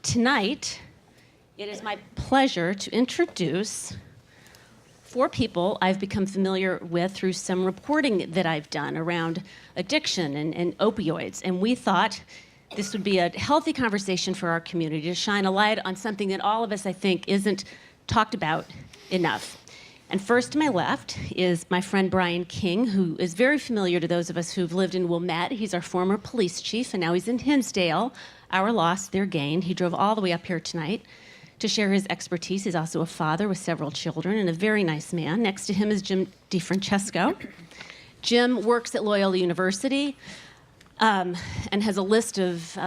Tonight, it is my pleasure to introduce 4 people I've become familiar with through some reporting that I've done around addiction and opioids. And we thought this would be a healthy conversation for our community to shine a light on something that all of us, I think, isn't talked about enough. And first to my left is my friend Brian King, who is very familiar to those of us who've lived in Wilmette. He's our former police chief, and now he's in Hinsdale. Our loss, their gain. He drove all the way up here tonight to share his expertise. He's also a father with several children and a very nice man. Next to him is Jim Defrancesco. Jim works at Loyola University and has a list of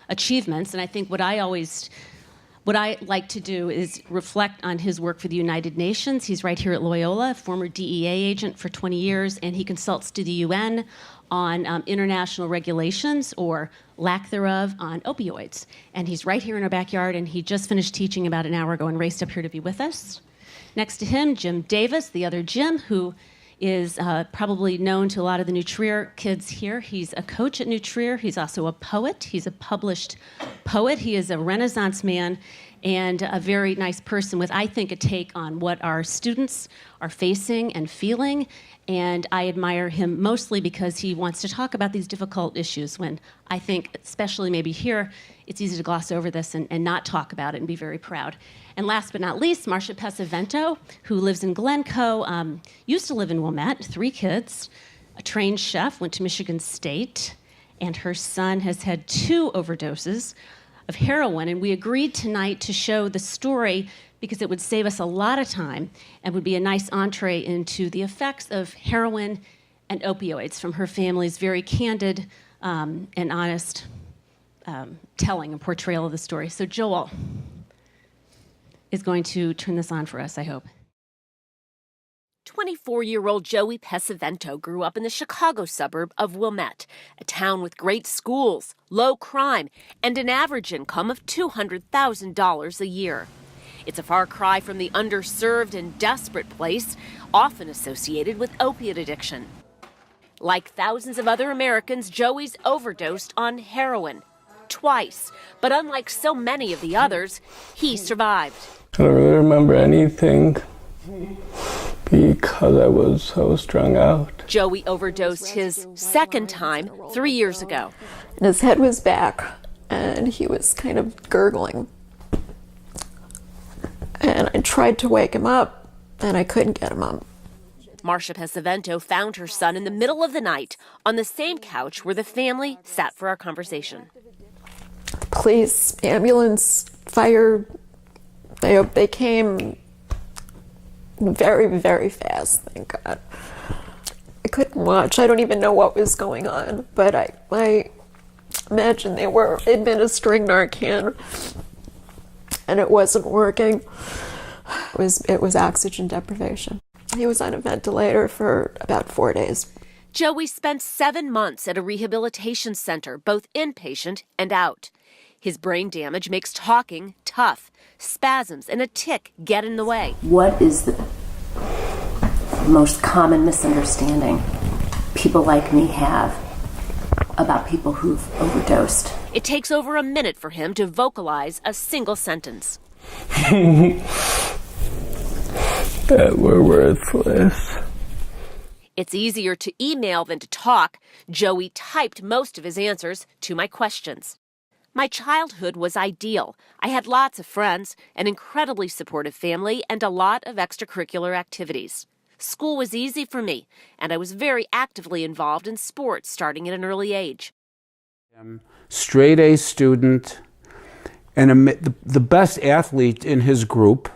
achievements. And I think what I like to do is reflect on his work for the United Nations. He's right here at Loyola, former DEA agent for 20 years, and he consults to the UN on international regulations or lack thereof on opioids. And he's right here in our backyard, and he just finished teaching about an hour ago and raced up here to be with us. Next to him, Jim Davis, the other Jim, who is probably known to a lot of the New Trier kids here. He's a coach at New Trier. He's also a poet. He's a published poet. He is a Renaissance man and a very nice person with, I think, a take on what our students are facing and feeling. And I admire him mostly because he wants to talk about these difficult issues when I think, especially maybe here, it's easy to gloss over this and not talk about it and be very proud. And last but not least, Marsha Pesavento, who lives in Glencoe, used to live in Wilmette, 3 kids, a trained chef, went to Michigan State, and her son has had 2 overdoses of heroin. And we agreed tonight to show the story because it would save us a lot of time and would be a nice entree into the effects of heroin and opioids from her family's very candid and honest telling and portrayal of the story. So Joel is going to turn this on for us, I hope. 24-year-old Joey Pesavento grew up in the Chicago suburb of Wilmette, a town with great schools, low crime, and an average income of $200,000 a year. It's a far cry from the underserved and desperate place, often associated with opiate addiction. Like thousands of other Americans, Joey's overdosed on heroin twice, but unlike so many of the others, he survived. I don't really remember anything because I was so strung out. Joey overdosed his second time 3 years ago. And his head was back, and he was kind of gurgling. And I tried to wake him up, and I couldn't get him up. Marsha Pesavento found her son in the middle of the night on the same couch where the family sat for our conversation. Police, ambulance, fire, they came very, very fast, thank God. I couldn't watch. I don't even know what was going on, but I imagine they were administering Narcan, and it wasn't working. It was oxygen deprivation. He was on a ventilator for about 4 days. Joey spent 7 months at a rehabilitation center, both inpatient and out. His brain damage makes talking tough. Spasms and a tic get in the way. What is the most common misunderstanding people like me have about people who've overdosed? It takes over a minute for him to vocalize a single sentence. That we're worthless. It's easier to email than to talk. Joey typed most of his answers to my questions. My childhood was ideal. I had lots of friends, an incredibly supportive family, and a lot of extracurricular activities. School was easy for me, and I was very actively involved in sports starting at an early age. Straight A student and the best athlete in his group.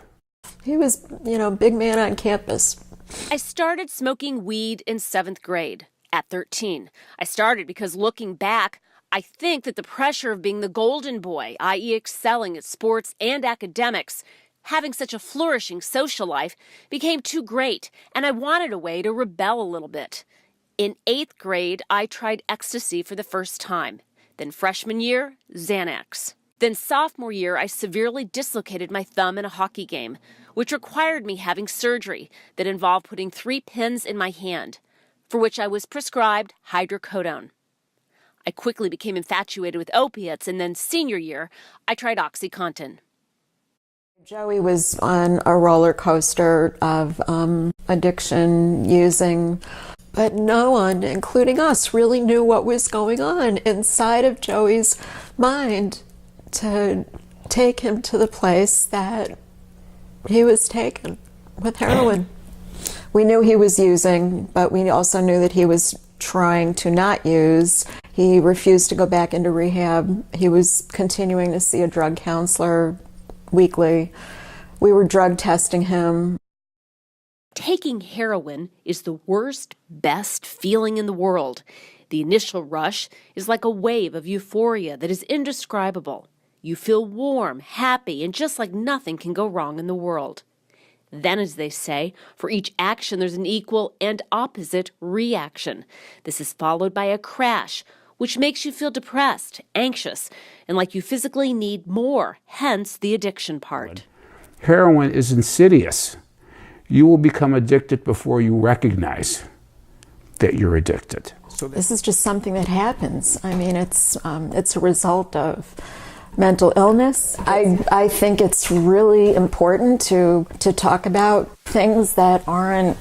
He was, big man on campus. I started smoking weed in 7th grade at 13. I started because looking back, I think that the pressure of being the golden boy, i.e. excelling at sports and academics, having such a flourishing social life, became too great, and I wanted a way to rebel a little bit. In 8th grade, I tried ecstasy for the first time. Then freshman year, Xanax. Then sophomore year, I severely dislocated my thumb in a hockey game, which required me having surgery that involved putting 3 pins in my hand, for which I was prescribed hydrocodone. I quickly became infatuated with opiates, and then senior year, I tried OxyContin. Joey was on a roller coaster of addiction, using, but no one, including us, really knew what was going on inside of Joey's mind to take him to the place that he was taken with heroin. We knew he was using, but we also knew that he was trying to not use. He refused to go back into rehab. He was continuing to see a drug counselor weekly. We were drug testing him. Taking heroin is the worst, best feeling in the world. The initial rush is like a wave of euphoria that is indescribable. You feel warm, happy, and just like nothing can go wrong in the world. Then, as they say, for each action there's an equal and opposite reaction. This is followed by a crash, which makes you feel depressed, anxious, and like you physically need more, hence the addiction part. Heroin is insidious. You will become addicted before you recognize that you're addicted. This is just something that happens. I mean, it's a result of mental illness. I think it's really important to talk about things that aren't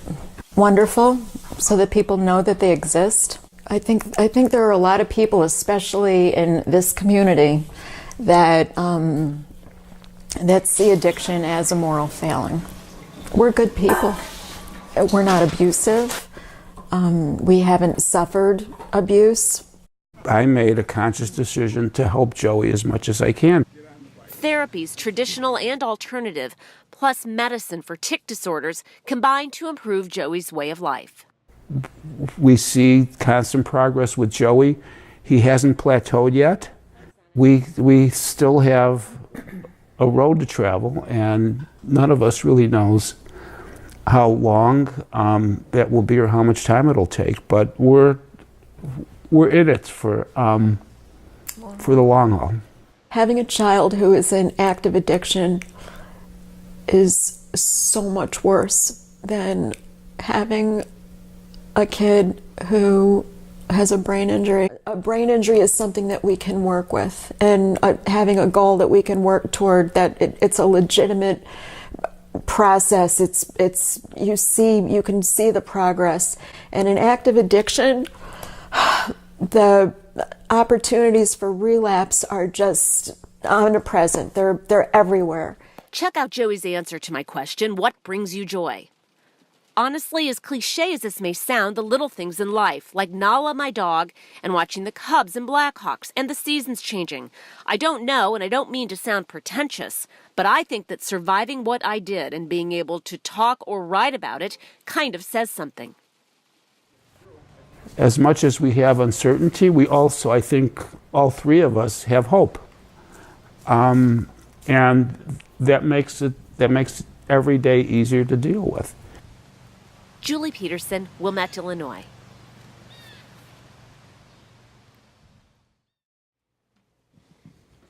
wonderful so that people know that they exist. I think there are a lot of people, especially in this community, that see addiction as a moral failing. We're good people. We're not abusive. We haven't suffered abuse. I made a conscious decision to help Joey as much as I can. Therapies, traditional and alternative, plus medicine for tic disorders, combine to improve Joey's way of life. We see constant progress with Joey. He hasn't plateaued yet. We still have a road to travel, and none of us really knows how long that will be or how much time it'll take. But we're in it for the long haul. Having a child who is in active addiction is so much worse than having a kid who has a brain injury. A brain injury is something that we can work with, and having a goal that we can work toward, that it's a legitimate process. You can see the progress. And in active addiction, the opportunities for relapse are just omnipresent. They're everywhere. Check out Joey's answer to my question, what brings you joy? Honestly, as cliche as this may sound, the little things in life, like Nala, my dog, and watching the Cubs and Blackhawks, and the seasons changing. I don't know, and I don't mean to sound pretentious, but I think that surviving what I did and being able to talk or write about it kind of says something. As much as we have uncertainty, we also, I think, all three of us have hope. And that makes every day easier to deal with. Julie Peterson, Wilmette, Illinois.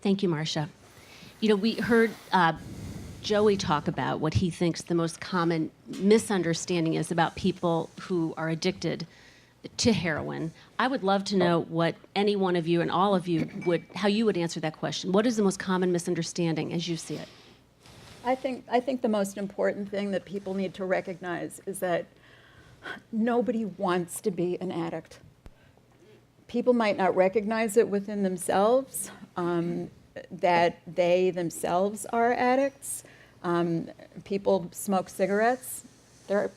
Thank you, Marsha. You know, we heard Joey talk about what he thinks the most common misunderstanding is about people who are addicted to heroin. I would love to know what any one of you and all of you how you would answer that question. What is the most common misunderstanding as you see it? I think the most important thing that people need to recognize is that nobody wants to be an addict. People might not recognize it within themselves, that they themselves are addicts. People smoke cigarettes. They're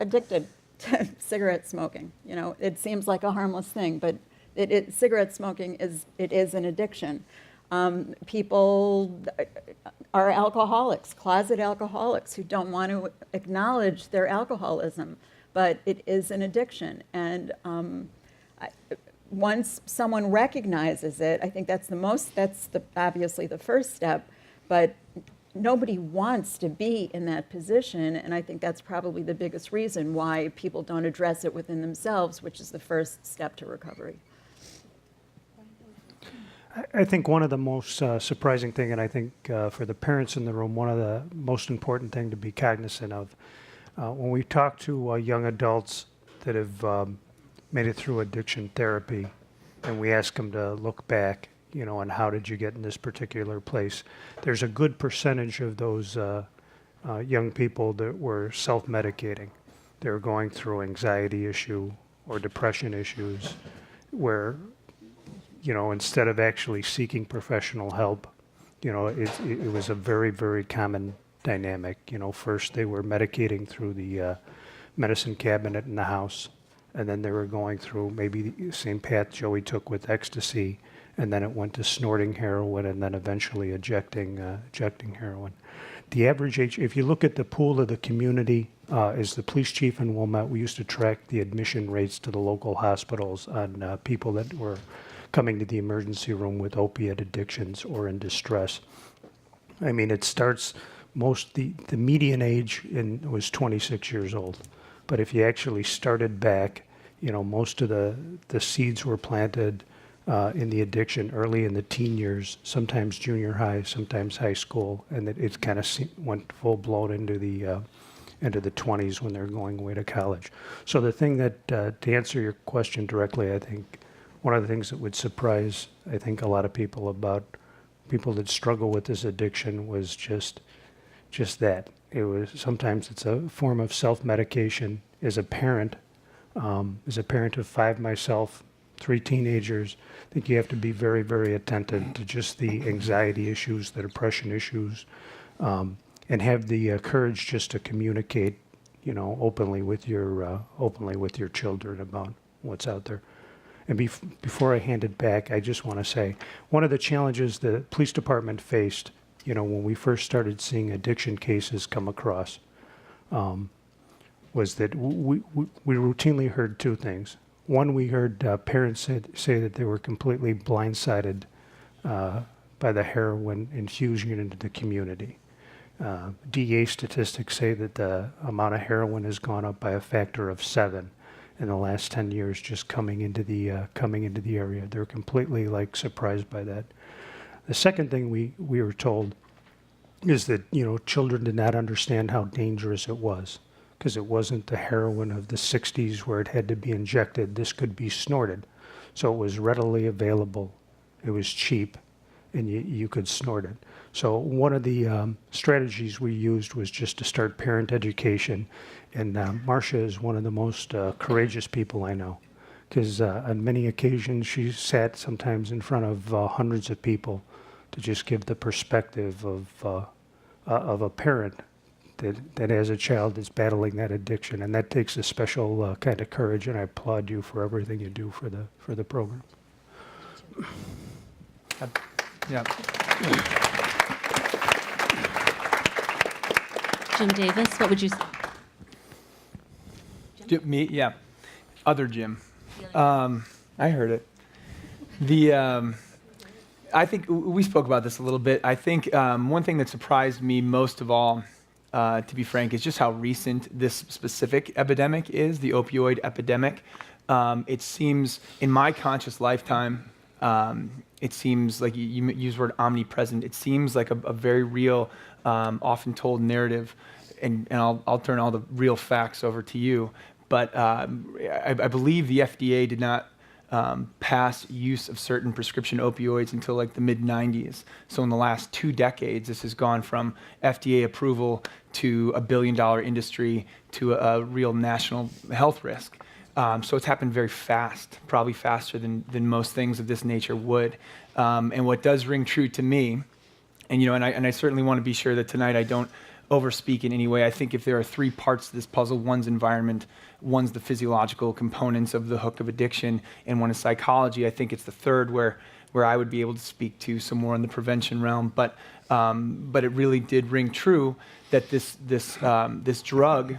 addicted to cigarette smoking. You know, it seems like a harmless thing, but cigarette smoking is an addiction. People are alcoholics, closet alcoholics, who don't want to acknowledge their alcoholism, but it is an addiction. And once someone recognizes it, I think that's obviously the first step, but nobody wants to be in that position, and I think that's probably the biggest reason why people don't address it within themselves, which is the first step to recovery. I think one of the most surprising thing, and I think for the parents in the room, one of the most important thing to be cognizant of, when we talk to young adults that have made it through addiction therapy, and we ask them to look back, and how did you get in this particular place, there's a good percentage of those young people that were self-medicating. They were going through anxiety issue or depression issues where, instead of actually seeking professional help, it was a very, very common dynamic. First they were medicating through the medicine cabinet in the house, and then they were going through maybe the same path Joey took with ecstasy, and then it went to snorting heroin, and then eventually ejecting heroin. The average age, if you look at the pool of the community, as the police chief in Wilmette, we used to track the admission rates to the local hospitals on people that were coming to the emergency room with opiate addictions or in distress. I mean, it starts the median age was 26 years old. But if you actually started back, most of the seeds were planted in the addiction early in the teen years, sometimes junior high, sometimes high school, and it kind of went full blown into the 20s when they're going away to college. So the thing that, to answer your question directly, I think one of the things that would surprise, I think, a lot of people about people that struggle with this addiction was just that. Sometimes it's a form of self-medication. As a parent of 5 myself, 3 teenagers, I think you have to be very, very attentive to just the anxiety issues, the depression issues, and have the courage just to communicate, openly with your children about what's out there. And before I hand it back, I just want to say one of the challenges the police department faced, when we first started seeing addiction cases come across, was that we routinely heard 2 things. One, we heard parents say that they were completely blindsided by the heroin infusion into the community. DEA statistics say that the amount of heroin has gone up by a factor of 7 in the last 10 years just coming into the area. They're completely surprised by that. The second thing we were told is that children did not understand how dangerous it was, because it wasn't the heroin of the 60s where it had to be injected. This could be snorted. So it was readily available. It was cheap, and you could snort it. So one of the strategies we used was just to start parent education. And Marsha is one of the most courageous people I know, because on many occasions she sat sometimes in front of hundreds of people to just give the perspective of a parent that has a child that's battling that addiction, and that takes a special kind of courage. And I applaud you for everything you do for the program. Yeah. Jim Davis, what would you say? Me? Yeah. Other Jim. I heard it. I think we spoke about this a little bit. I think one thing that surprised me most of all, to be frank, is just how recent this specific epidemic is, the opioid epidemic. It seems, in my conscious lifetime, it seems like you use the word omnipresent. It seems like a very real, often told narrative, and I'll turn all the real facts over to you. But I believe the FDA did not pass use of certain prescription opioids until the mid-90s. So in the last 2 decades, this has gone from FDA approval to a billion-dollar industry to a real national health risk. So it's happened very fast, probably faster than most things of this nature would. And what does ring true to me, and I certainly want to be sure that tonight I don't overspeak in any way. I think if there are 3 parts to this puzzle, one's environment, one's the physiological components of the hook of addiction, and one is psychology. I think it's the third where I would be able to speak to some more in the prevention realm. But it really did ring true that this drug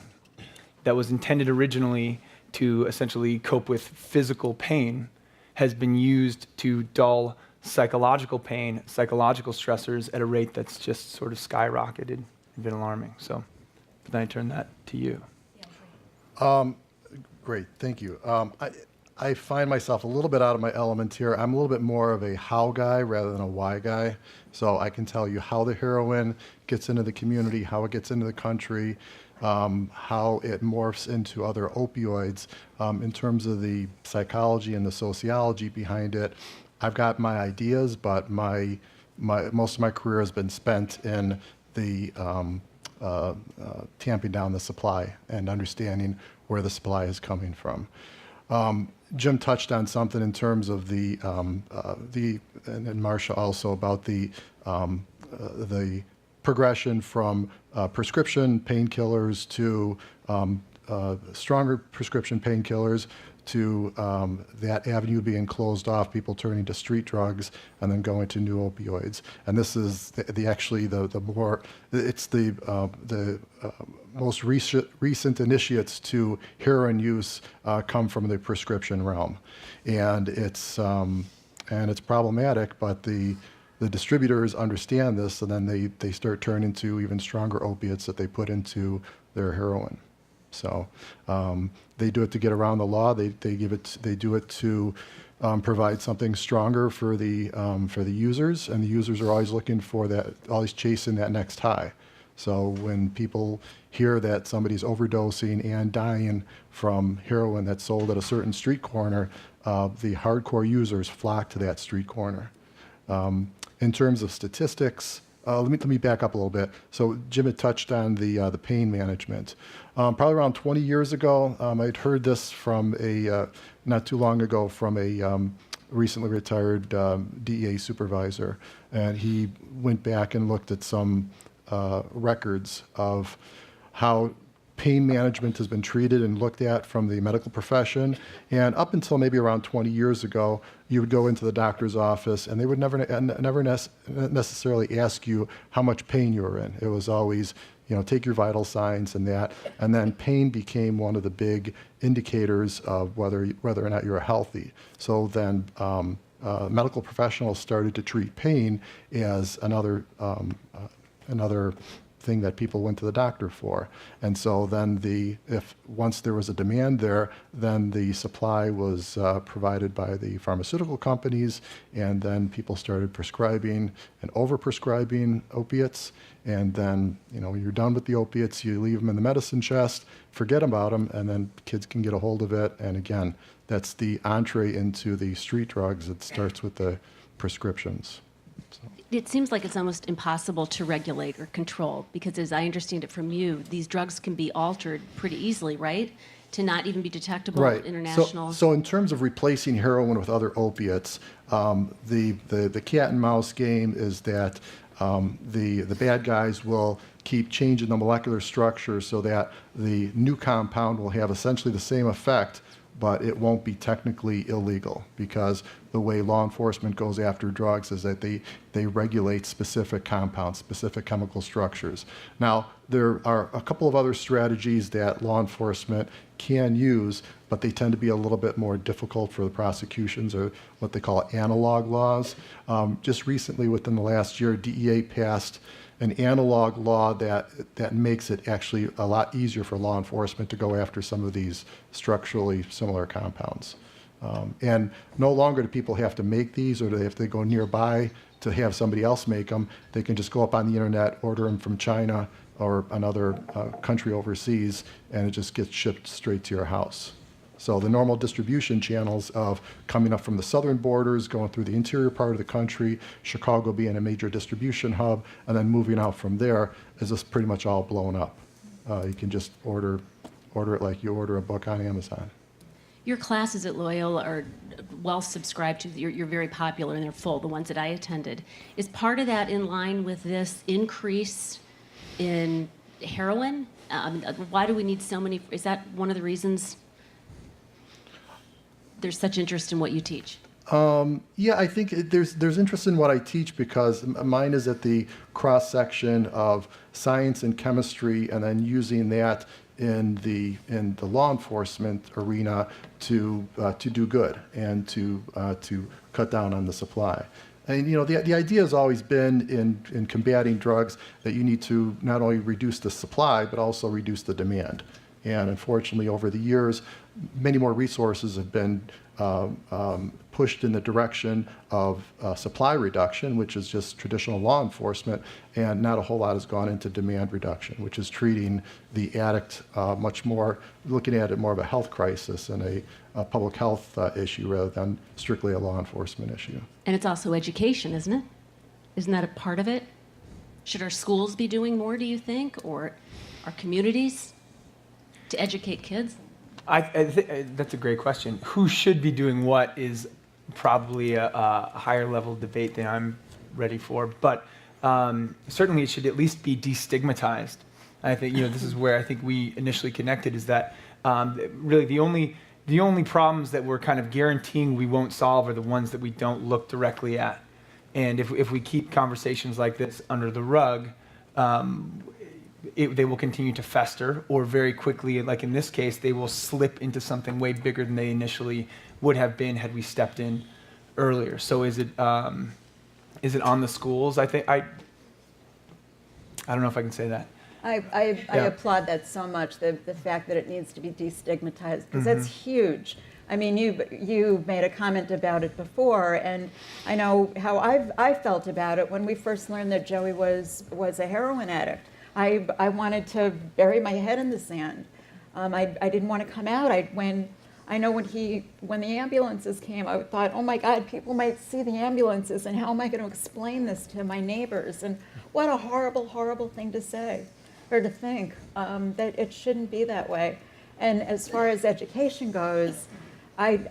that was intended originally to essentially cope with physical pain has been used to dull psychological pain, psychological stressors at a rate that's just sort of skyrocketed and been alarming. So then I turn that to you. Great, thank you. I find myself a little bit out of my element here. I'm a little bit more of a how guy rather than a why guy. So I can tell you how the heroin gets into the community, how it gets into the country, how it morphs into other opioids in terms of the psychology and the sociology behind it. I've got my ideas, but most of my career has been spent in the tamping down the supply and understanding where the supply is coming from. Jim touched on something in terms of and Marsha also, about the progression from prescription painkillers to stronger prescription painkillers to that avenue being closed off, people turning to street drugs and then going to new opioids. And this is the most recent initiates to heroin use come from the prescription realm, and it's problematic. But the distributors understand this, and then they start turning to even stronger opiates that they put into their heroin. So they do it to get around the law. They do it to provide something stronger for the users, and the users are always looking for that, always chasing that next high. So when people hear that somebody's overdosing and dying from heroin that's sold at a certain street corner, the hardcore users flock to that street corner. In terms of statistics, let me back up a little bit. So Jim had touched on the pain management. Probably around 20 years ago, I'd heard this from not too long ago, from a recently retired DEA supervisor, and he went back and looked at some records of how pain management has been treated and looked at from the medical profession. And up until maybe around 20 years ago, you would go into the doctor's office and they would never necessarily ask you how much pain you were in. It was always, take your vital signs and that. And then pain became one of the big indicators of whether or not you were healthy. So then medical professionals started to treat pain as another thing that people went to the doctor for. And so then once there was a demand there, then the supply was provided by the pharmaceutical companies, and then people started prescribing and overprescribing opiates. And then, when you're done with the opiates, you leave them in the medicine chest, forget about them, and then kids can get a hold of it. And again, that's the entree into the street drugs. It starts with the prescriptions. So. It seems like it's almost impossible to regulate or control, because as I understand it from you, these drugs can be altered pretty easily, right? To not even be detectable right. International. So in terms of replacing heroin with other opiates, the cat and mouse game is that the bad guys will keep changing the molecular structure so that the new compound will have essentially the same effect, but it won't be technically illegal, because the way law enforcement goes after drugs is that they regulate specific compounds, specific chemical structures. Now, there are a couple of other strategies that law enforcement can use, but they tend to be a little bit more difficult for the prosecutions, or what they call analog laws. Just recently, within the last year, DEA passed an analog law that makes it actually a lot easier for law enforcement to go after some of these structurally similar compounds. And no longer do people have to make these, or do they have to go nearby to have somebody else make them. They can just go up on the internet, order them from China or another country overseas, and it just gets shipped straight to your house. So the normal distribution channels of coming up from the southern borders, going through the interior part of the country, Chicago being a major distribution hub, and then moving out from there, is just pretty much all blown up. You can just order it like you order a book on Amazon. Your classes at Loyola are well subscribed to. You're very popular, and they're full, the ones that I attended. Is part of that in line with this increase in heroin? Why do we need so many? Is that one of the reasons there's such interest in what you teach? Yeah, I think there's interest in what I teach, because mine is at the cross-section of science and chemistry, and then using that in the law enforcement arena to do good and to cut down on the supply. And the idea has always been in combating drugs that you need to not only reduce the supply but also reduce the demand. And unfortunately, over the years, many more resources have been pushed in the direction of supply reduction, which is just traditional law enforcement, and not a whole lot has gone into demand reduction, which is treating the addict much more, looking at it more of a health crisis and a public health issue rather than strictly a law enforcement issue. And it's also education, isn't it? Isn't that a part of it? Should our schools be doing more, do you think, or our communities to educate kids? That's a great question. Who should be doing what is probably a higher level debate than I'm ready for, but certainly it should at least be destigmatized. I think this is where I think we initially connected, is that really the only problems that we're kind of guaranteeing we won't solve are the ones that we don't look directly at. And if we keep conversations like this under the rug, they will continue to fester, or very quickly, like in this case, they will slip into something way bigger than they initially would have been had we stepped in earlier. So is it on the schools? I don't know if I can say that. I applaud that so much, the fact that it needs to be destigmatized, because that's huge. I mean, you made a comment about it before, and I know how I felt about it when we first learned that Joey was a heroin addict. I wanted to bury my head in the sand. I didn't want to come out. When the ambulances came, I thought, oh my God, people might see the ambulances, and how am I going to explain this to my neighbors? And what a horrible, horrible thing to say or to think, that it shouldn't be that way. And as far as education goes, I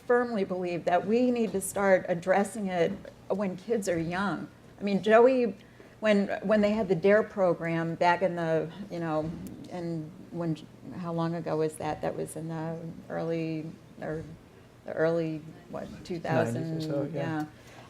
firmly believe that we need to start addressing it when kids are young. I mean, Joey, when they had the DARE program back in the, how long ago was that? That was in the early 2000, 90s or so, yeah.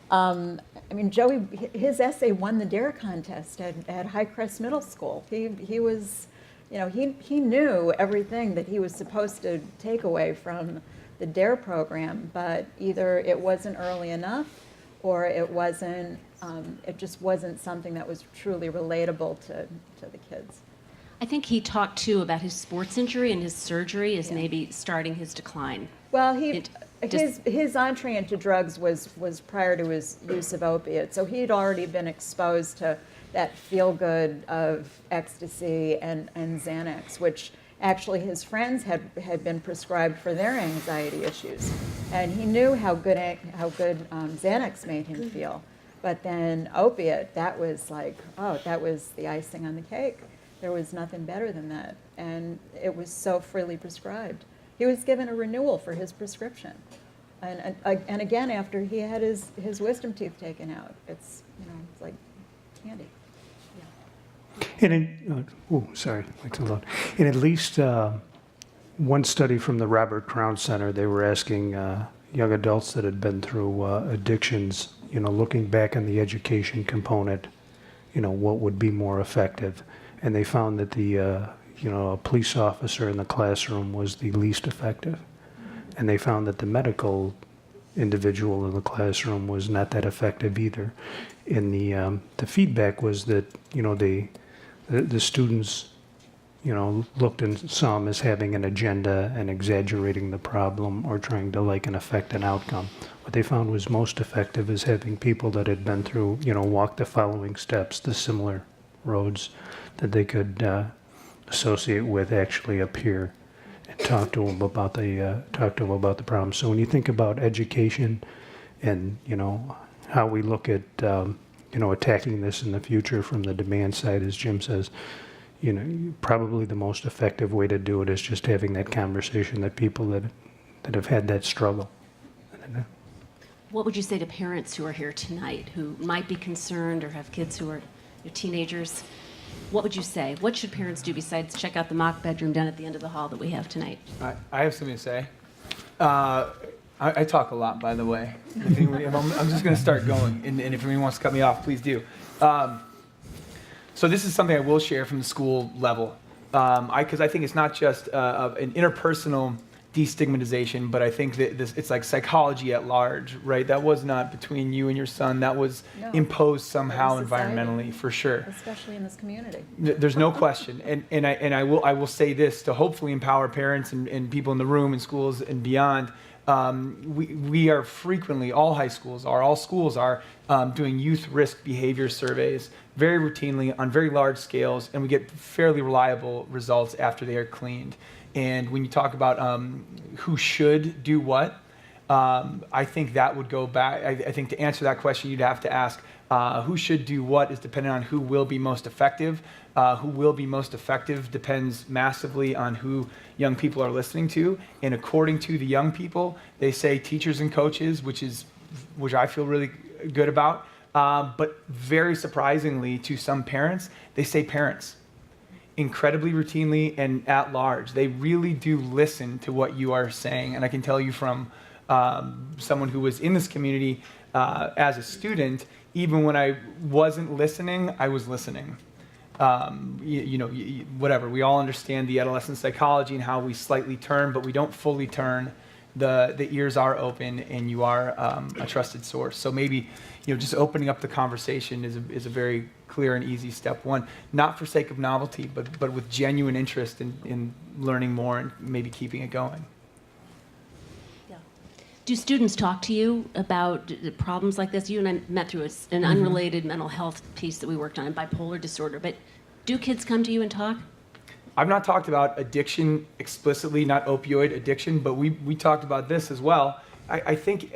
I mean, Joey, his essay won the DARE contest at High Crest Middle School. He was, he knew everything that he was supposed to take away from the DARE program, but either it wasn't early enough, or it wasn't, it just wasn't something that was truly relatable to the kids. I think he talked too about his sports injury, and his surgery is maybe starting his decline. Well, his entree into drugs was prior to his use of opiates, so he'd already been exposed to that feel-good of ecstasy and Xanax, which actually his friends had been prescribed for their anxiety issues, and he knew how good Xanax made him feel. But then opiate, that was like, that was the icing on the cake. There was nothing better than that, and it was so freely prescribed. He was given a renewal for his prescription, and again after he had his wisdom teeth taken out. It's it's like candy. And in at least one study from the Robert Crown Center, they were asking young adults that had been through addictions, looking back on the education component, what would be more effective. And they found that a police officer in the classroom was the least effective. And they found that the medical individual in the classroom was not that effective either. And the feedback was that, the students, looked and saw them as having an agenda and exaggerating the problem or trying to affect an outcome. What they found was most effective is having people that had been through, walk the following steps, the similar roads that they could associate with, actually appear and talk to them about the problem. So when you think about education and how we look at attacking this in the future from the demand side, as Jim says, probably the most effective way to do it is just having that conversation, that people that have had that struggle. What would you say to parents who are here tonight who might be concerned or have kids who are teenagers? What would you say? What should parents do besides check out the mock bedroom down at the end of the hall that we have tonight? I have something to say. I talk a lot, by the way. I'm just going to start going, and if anyone wants to cut me off, please do. So this is something I will share from the school level, because I think it's not just an interpersonal destigmatization, but I think that it's like psychology at large, right? That was not between you and your son. That was imposed somehow environmentally, for sure. Especially in this community. There's no question. And I will say this to hopefully empower parents and people in the room and schools and beyond. We are frequently, all schools are doing youth risk behavior surveys very routinely on very large scales, and we get fairly reliable results after they are cleaned. And when you talk about who should do what, I think that would go back. I think to answer that question, you'd have to ask who should do what is dependent on who will be most effective. Who will be most effective depends massively on who young people are listening to. And according to the young people, they say teachers and coaches, which I feel really good about. But very surprisingly to some parents, they say parents. Incredibly routinely and at large. They really do listen to what you are saying. And I can tell you from someone who was in this community as a student, even when I wasn't listening, I was listening. Whatever. We all understand the adolescent psychology and how we slightly turn, but we don't fully turn. The ears are open, and you are a trusted source. So maybe, just opening up the conversation is a very clear and easy step one, not for sake of novelty, but with genuine interest in learning more and maybe keeping it going. Yeah. Do students talk to you about problems like this? You and I met through an unrelated mental health piece that we worked on, bipolar disorder, but do kids come to you and talk? I've not talked about addiction explicitly, not opioid addiction, but we talked about this as well. I think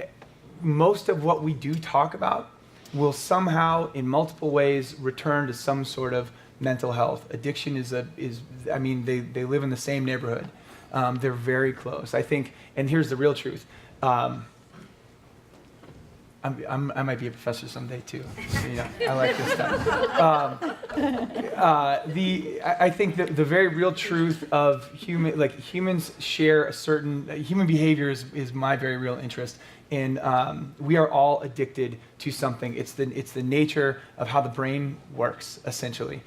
most of what we do talk about will somehow, in multiple ways, return to some sort of mental health. Addiction they live in the same neighborhood. They're very close. I think, and here's the real truth. I might be a professor someday too. I like this stuff. I think that the very real truth of humans share a certain human behavior is my very real interest. And we are all addicted to something. It's the nature of how the brain works, essentially.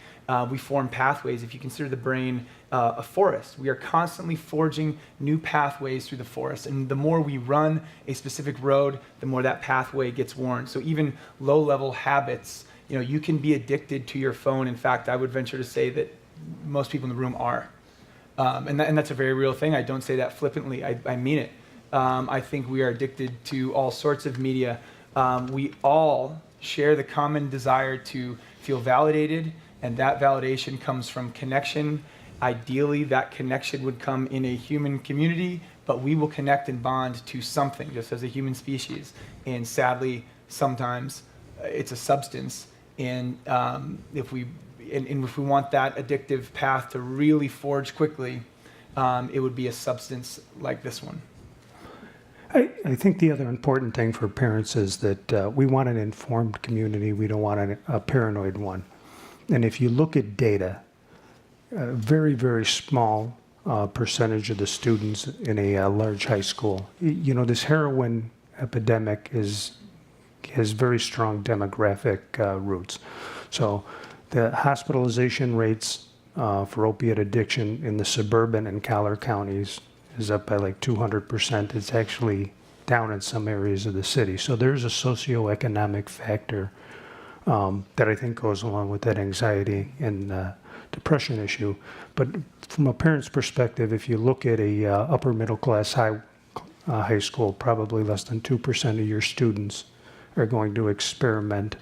We form pathways. If you consider the brain a forest, we are constantly forging new pathways through the forest. And the more we run a specific road, the more that pathway gets worn. So even low-level habits, you can be addicted to your phone. In fact, I would venture to say that most people in the room are. And that's a very real thing. I don't say that flippantly. I mean it. I think we are addicted to all sorts of media. We all share the common desire to feel validated, and that validation comes from connection. Ideally, that connection would come in a human community, but we will connect and bond to something just as a human species. And sadly, sometimes it's a substance. And if we want that addictive path to really forge quickly, it would be a substance like this one. I think the other important thing for parents is that we want an informed community. We don't want a paranoid one. And if you look at data, a very, very small percentage of the students in a large high school, this heroin epidemic has very strong demographic roots. So the hospitalization rates for opiate addiction in the suburban and collar counties is up by like 200%. It's actually down in some areas of the city. So there's a socioeconomic factor that I think goes along with that anxiety and depression issue. But from a parent's perspective, if you look at a upper middle class high school, probably less than 2% of your students are going to experiment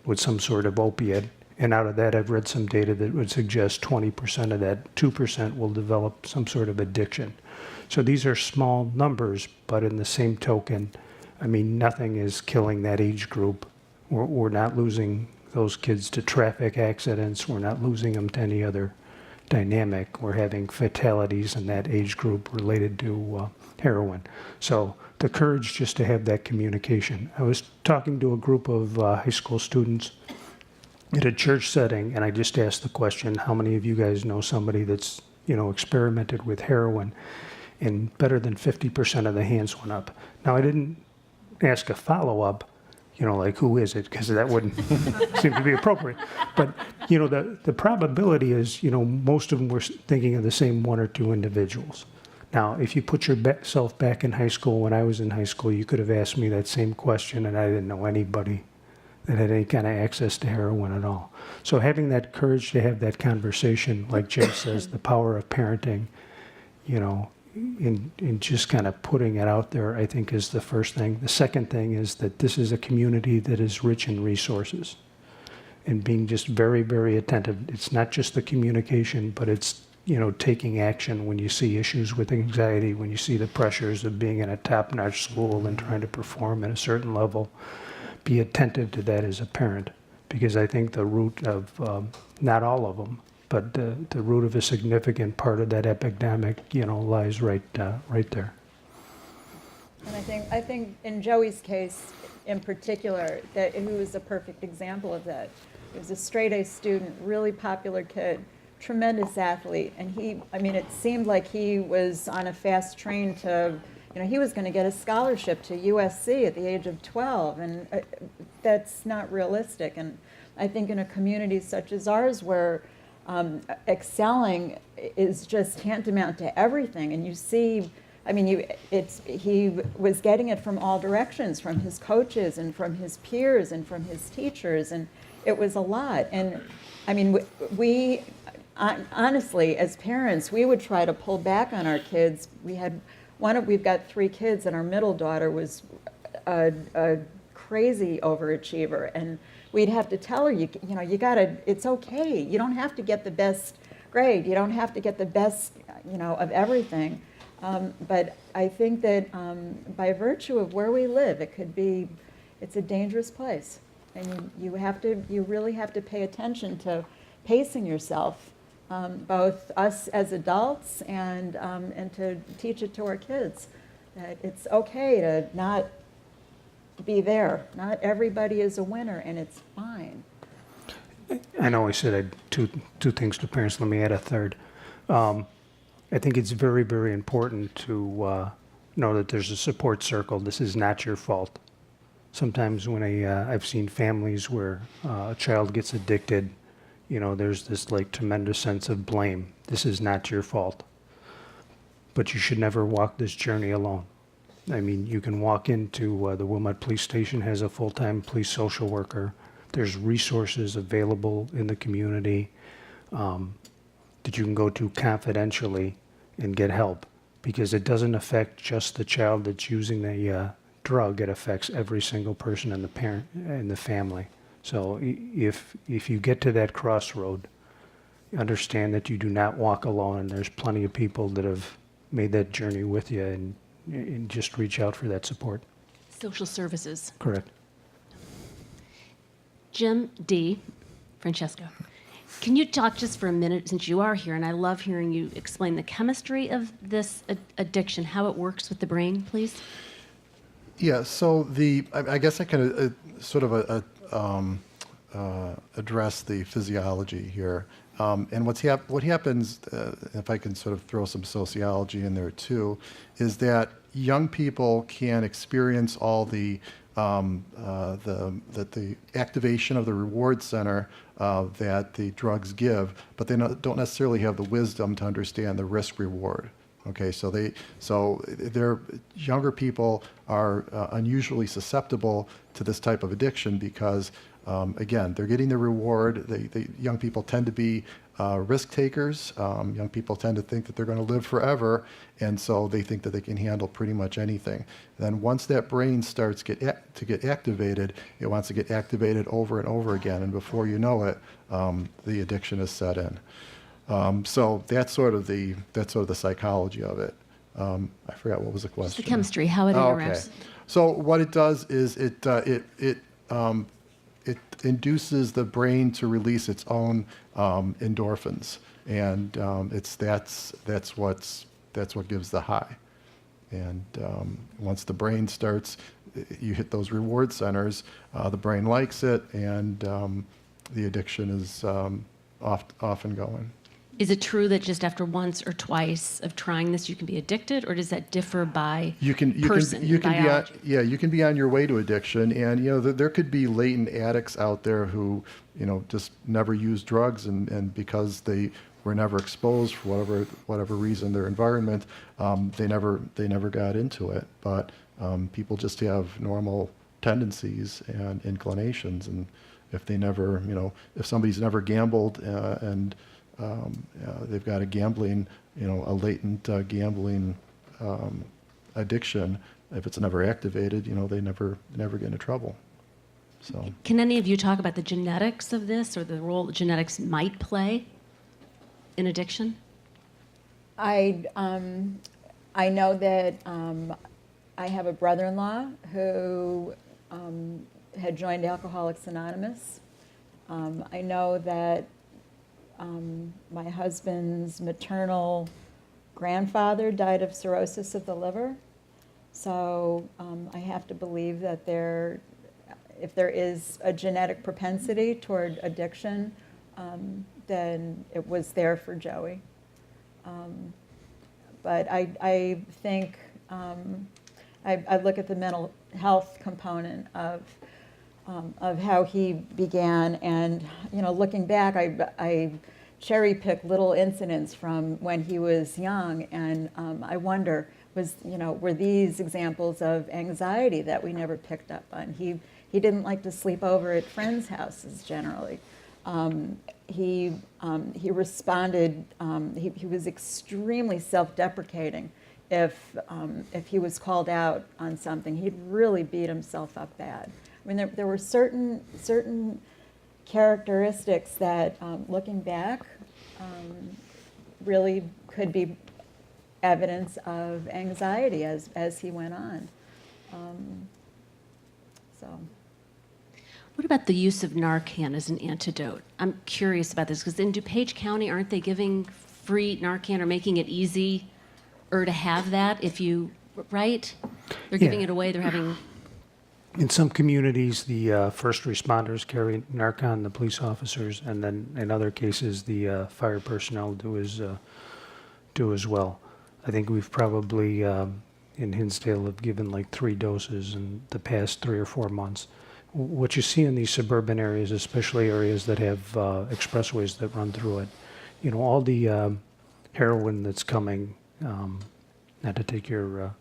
with some sort of opiate. And out of that, I've read some data that would suggest 20% of that 2% will develop some sort of addiction. So these are small numbers, but in the same token, nothing is killing that age group. We're not losing those kids to traffic accidents. We're not losing them to any other dynamic. We're having fatalities in that age group related to heroin. So the courage just to have that communication. I was talking to a group of high school students at a church setting, and I just asked the question, how many of you guys know somebody that's, experimented with heroin? And better than 50% of the hands went up. Now, I didn't ask a follow-up, like who is it? Because that wouldn't seem to be appropriate. But, the probability is, most of them were thinking of the same one or two individuals. Now, if you put yourself back in high school, when I was in high school, you could have asked me that same question, and I didn't know anybody that had any kind of access to heroin at all. So having that courage to have that conversation, like Jim says, the power of parenting, you know, in just kind of putting it out there, I think is the first thing. The second thing is that this is a community that is rich in resources, and being just very, very attentive. It's not just the communication, but it's, you know, taking action when you see issues with anxiety, when you see the pressures of being in a top-notch school and trying to perform at a certain level. Be attentive to that as a parent, because I think the root of, not all of them, but the root of a significant part of that epidemic, you know, lies right there. And I think in Joey's case in particular, that he was a perfect example of that. He was a straight-A student, really popular kid, tremendous athlete, and it seemed like he was on a fast train to, you know, he was going to get a scholarship to USC at the age of 12, and that's not realistic. And I think in a community such as ours, where excelling is just tantamount to everything, and you see, he was getting it from all directions, from his coaches and from his peers and from his teachers, and it was a lot. And I mean, we honestly, as parents, we would try to pull back on our kids. We've got 3 kids, and our middle daughter was a crazy overachiever, and we'd have to tell her, you know, you gotta, it's okay. You don't have to get the best grade. You don't have to get the best, you know, of everything. But I think that by virtue of where we live, it's a dangerous place, and you really have to pay attention to pacing yourself. Both us as adults and to teach it to our kids, that it's okay to not be there. Not everybody is a winner, and it's fine. I know I said I had two things to parents. Let me add a third. I think it's very, very important to know that there's a support circle. This is not your fault. Sometimes when I've seen families where a child gets addicted, you know, there's this like tremendous sense of blame. This is not your fault. But you should never walk this journey alone. I mean, you can walk into the Wilmette Police Station has a full-time police social worker. There's resources available in the community that you can go to confidentially and get help, because it doesn't affect just the child that's using the drug. It affects every single person in the parent and the family. So if you get to that crossroad, understand that you do not walk alone, and there's plenty of people that have made that journey with you, and just reach out for that support. Social services. Correct. Jim D. Francesco, can you talk just for a minute, since you are here, and I love hearing you explain the chemistry of this addiction, how it works with the brain, please? Yeah, so I guess I can sort of address the physiology here. And what happens, if I can sort of throw some sociology in there too, is that young people can experience all the activation of the reward center that the drugs give, but they don't necessarily have the wisdom to understand the risk reward. Okay, so their younger people are unusually susceptible to this type of addiction because, again, they're getting the reward. The young people tend to be risk takers. Young people tend to think that they're going to live forever, and so they think that they can handle pretty much anything. Then once that brain starts to get activated, it wants to get activated over and over again, and before you know it, the addiction is set in. So that's sort of the psychology of it. I forgot what was the question. Just the chemistry, how it interacts. Okay. So what it does is it induces the brain to release its own endorphins, and that's what gives the high. And once the brain starts, you hit those reward centers. The brain likes it, and the addiction is off and going. Is it true that just after once or twice of trying this, you can be addicted, or does that differ by person? You can be on your way to addiction, and there could be latent addicts out there who just never use drugs, and because they were never exposed for whatever reason, their environment, they never got into it. But people just have normal tendencies and inclinations, and if they never, if somebody's never gambled and they've got a gambling, a latent gambling addiction, if it's never activated, they never get into trouble. So, can any of you talk about the genetics of this, or the role that genetics might play in addiction? I know that I have a brother-in-law who had joined Alcoholics Anonymous. I know that my husband's maternal grandfather died of cirrhosis of the liver. So I have to believe that if there is a genetic propensity toward addiction, then it was there for Joey. But I think I look at the mental health component of how he began, and looking back, I cherry pick little incidents from when he was young, and I wonder, were these examples of anxiety that we never picked up on? He didn't like to sleep over at friends' houses generally. He responded. He was extremely self-deprecating. If he was called out on something, he'd really beat himself up bad. I mean, there were certain characteristics that, looking back, really could be evidence of anxiety as he went on. So. What about the use of Narcan as an antidote? I'm curious about this, because in DuPage County, aren't they giving free Narcan or making it easier to have that if you, right? They're giving it away, they're having... In some communities, the first responders carry Narcan, the police officers, and then in other cases, the fire personnel do as well. I think we've probably, in Hinsdale, have given like 3 doses in the past 3 or 4 months. What you see in these suburban areas, especially areas that have expressways that run through it, all the heroin that's coming, not to take your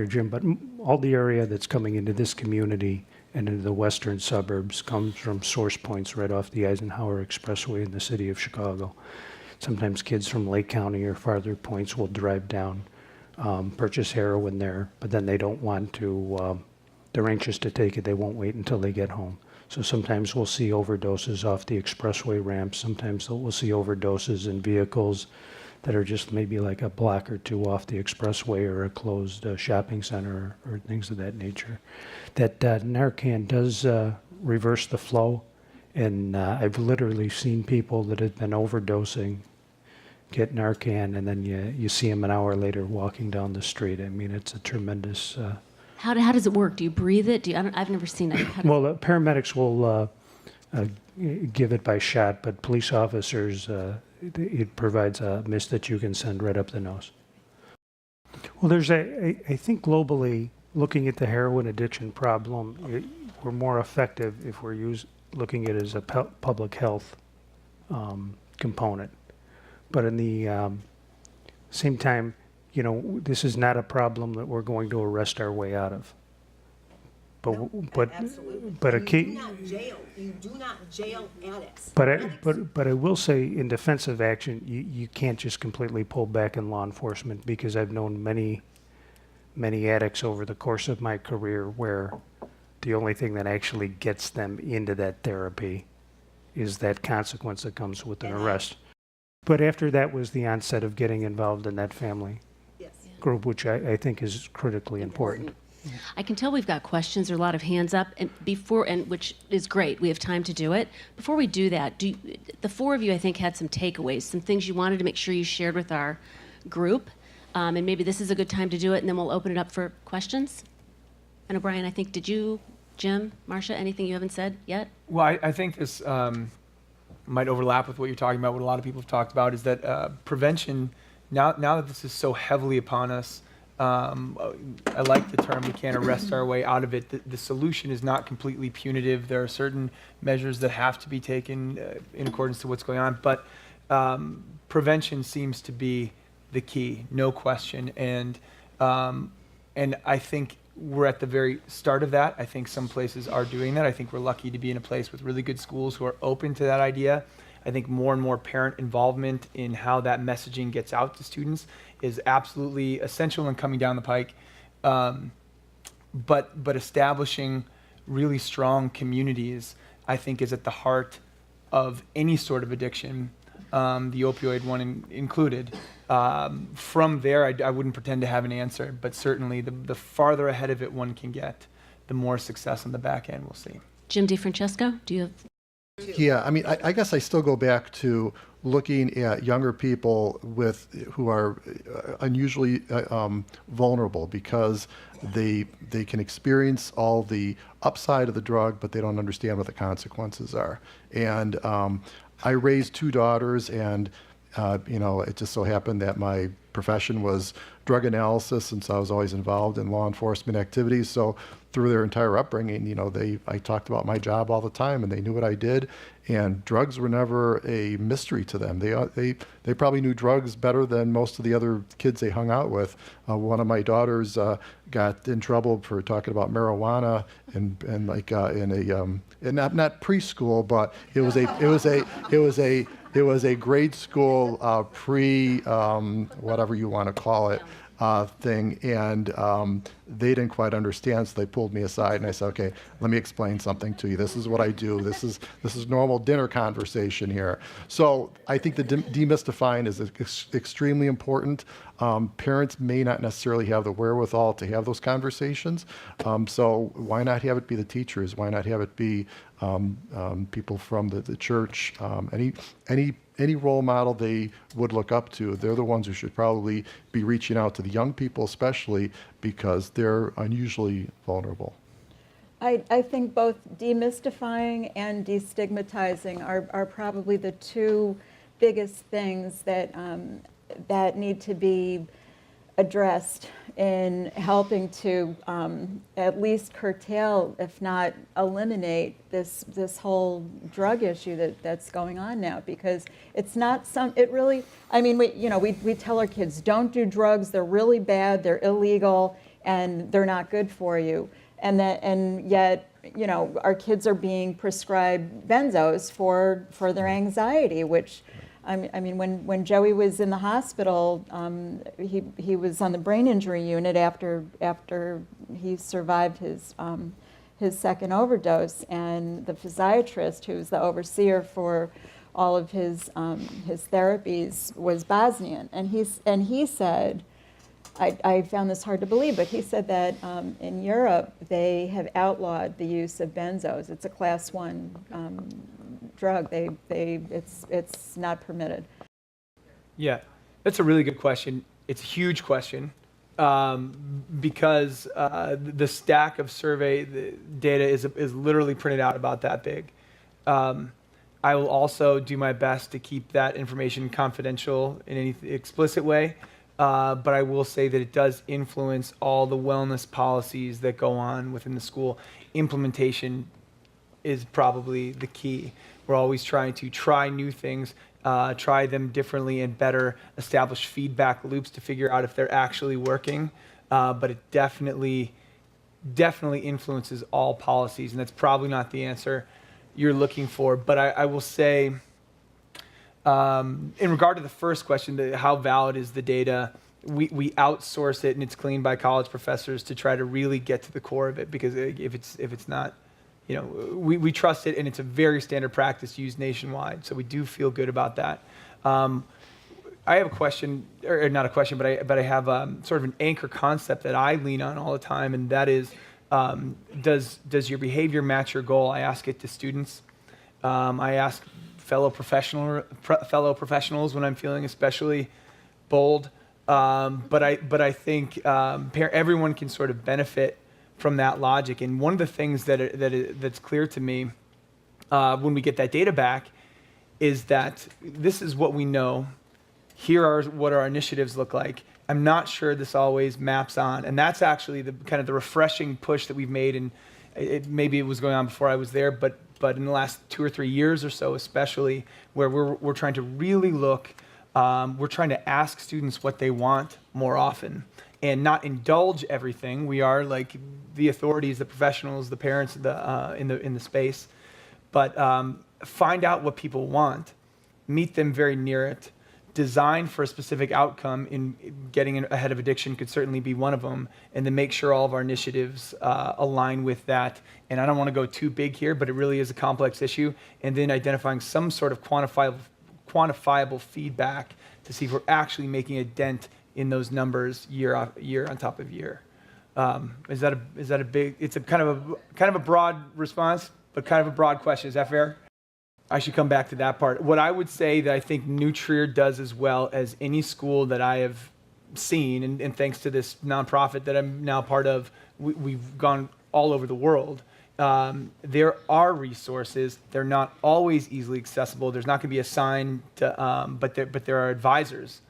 Jim, but all the area that's coming into this community and into the western suburbs comes from source points right off the Eisenhower Expressway in the city of Chicago. Sometimes kids from Lake County or farther points will drive down, purchase heroin there, but then they don't want to, they're anxious to take it, they won't wait until they get home. So sometimes we'll see overdoses off the expressway ramps, sometimes we'll see overdoses in vehicles that are just maybe like a block or 2 off the expressway or a closed shopping center or things of that nature. That Narcan does reverse the flow, and I've literally seen people that have been overdosing get Narcan, and then you see them an hour later walking down the street. I mean, it's a tremendous... How does it work? Do you breathe it? I've never seen it. Well, paramedics will give it by shot, but police officers, it provides a mist that you can send right up the nose. Well, I think globally, looking at the heroin addiction problem, we're more effective if we're looking at it as a public health component. But in the same time, this is not a problem that we're going to arrest our way out of. But you do not jail addicts. But I will say, in defensive action, you can't just completely pull back in law enforcement, because I've known many addicts over the course of my career where the only thing that actually gets them into that therapy is that consequence that comes with an arrest. But after that was the onset of getting involved in that family group, which I think is critically important. I can tell we've got questions. There are a lot of hands up, and which is great. We have time to do it. Before we do that, the 4 of you, I think, had some takeaways, some things you wanted to make sure you shared with our group, and maybe this is a good time to do it, and then we'll open it up for questions. And O'Brien, I think, did you, Jim, Marsha, anything you haven't said yet? Well, I think this might overlap with what you're talking about. What a lot of people have talked about is that prevention, now that this is so heavily upon us, I like the term, we can't arrest our way out of it. The solution is not completely punitive. There are certain measures that have to be taken in accordance to what's going on. But prevention seems to be the key, no question. And I think we're at the very start of that. I think some places are doing that. I think we're lucky to be in a place with really good schools who are open to that idea. I think more and more parent involvement in how that messaging gets out to students is absolutely essential and coming down the pike. But establishing really strong communities, I think, is at the heart of any sort of addiction, the opioid one included. From there, I wouldn't pretend to have an answer, but certainly the farther ahead of it one can get, the more success on the back end we'll see. Jim DeFrancesco, do you have? Yeah, I mean, I guess I still go back to looking at younger people who are unusually vulnerable because they can experience all the upside of the drug, but they don't understand what the consequences are. And I raised 2 daughters, and it just so happened that my profession was drug analysis, and so I was always involved in law enforcement activities. So through their entire upbringing, I talked about my job all the time, and they knew what I did. And drugs were never a mystery to them. They probably knew drugs better than most of the other kids they hung out with. One of my daughters got in trouble for talking about marijuana and like in a not preschool, but it was a grade school pre whatever you want to call it. Thing, and they didn't quite understand, so they pulled me aside, and I said, "Okay, let me explain something to you. This is what I do. This is normal dinner conversation here." So I think the demystifying is extremely important. Parents may not necessarily have the wherewithal to have those conversations, so why not have it be the teachers? Why not have it be people from the church? Any role model they would look up to, they're the ones who should probably be reaching out to the young people, especially because they're unusually vulnerable. I think both demystifying and destigmatizing are probably the 2 biggest things that need to be addressed in helping to at least curtail, if not eliminate, this whole drug issue that's going on now. Because it's not we tell our kids, don't do drugs, they're really bad, they're illegal, and they're not good for you. And yet, our kids are being prescribed benzos for their anxiety, which I mean, when Joey was in the hospital, he was on the brain injury unit after he survived his second overdose, and the physiatrist, who's the overseer for all of his therapies, was Bosnian, and he said, I found this hard to believe, but he said that in Europe they have outlawed the use of benzos. It's a class 1 drug. It's not permitted. Yeah, that's a really good question. It's a huge question because the stack of survey data is literally printed out about that big. I will also do my best to keep that information confidential in any explicit way, but I will say that it does influence all the wellness policies that go on within the school. Implementation is probably the key. We're always trying to try new things, try them differently and better, establish feedback loops to figure out if they're actually working. But it definitely influences all policies, and that's probably not the answer you're looking for. But I will say, in regard to the first question, how valid is the data? We outsource it, and it's cleaned by college professors to try to really get to the core of it, because if it's not, we trust it, and it's a very standard practice used nationwide. So we do feel good about that. I have a question, or not a question, but I have sort of an anchor concept that I lean on all the time, and that is, does your behavior match your goal? I ask it to students. I ask fellow professionals when I'm feeling especially bold. But I think everyone can sort of benefit from that logic. And one of the things that's clear to me when we get that data back is that this is what we know. Here are what our initiatives look like. I'm not sure this always maps on, and that's actually the kind of the refreshing push that we've made maybe it was going on before I was there, but in the last 2 or 3 years or so, especially, where we're trying to really look, we're trying to ask students what they want more often, and not indulge everything. We are like the authorities, the professionals, the parents, in the space, but find out what people want, meet them very near it, design for a specific outcome. In getting ahead of addiction could certainly be one of them, and then make sure all of our initiatives align with that. And I don't want to go too big here, but it really is a complex issue. And then identifying some sort of quantifiable feedback to see if we're actually making a dent in those numbers year on top of year. Is that a big? It's a kind of a broad response, but kind of a broad question. Is that fair? I should come back to that part. What I would say that I think New Trier does as well as any school that I have seen, and thanks to this nonprofit that I'm now part of, we've gone all over the world. There are resources. They're not always easily accessible. There's not going to be a sign to, but there are advisors.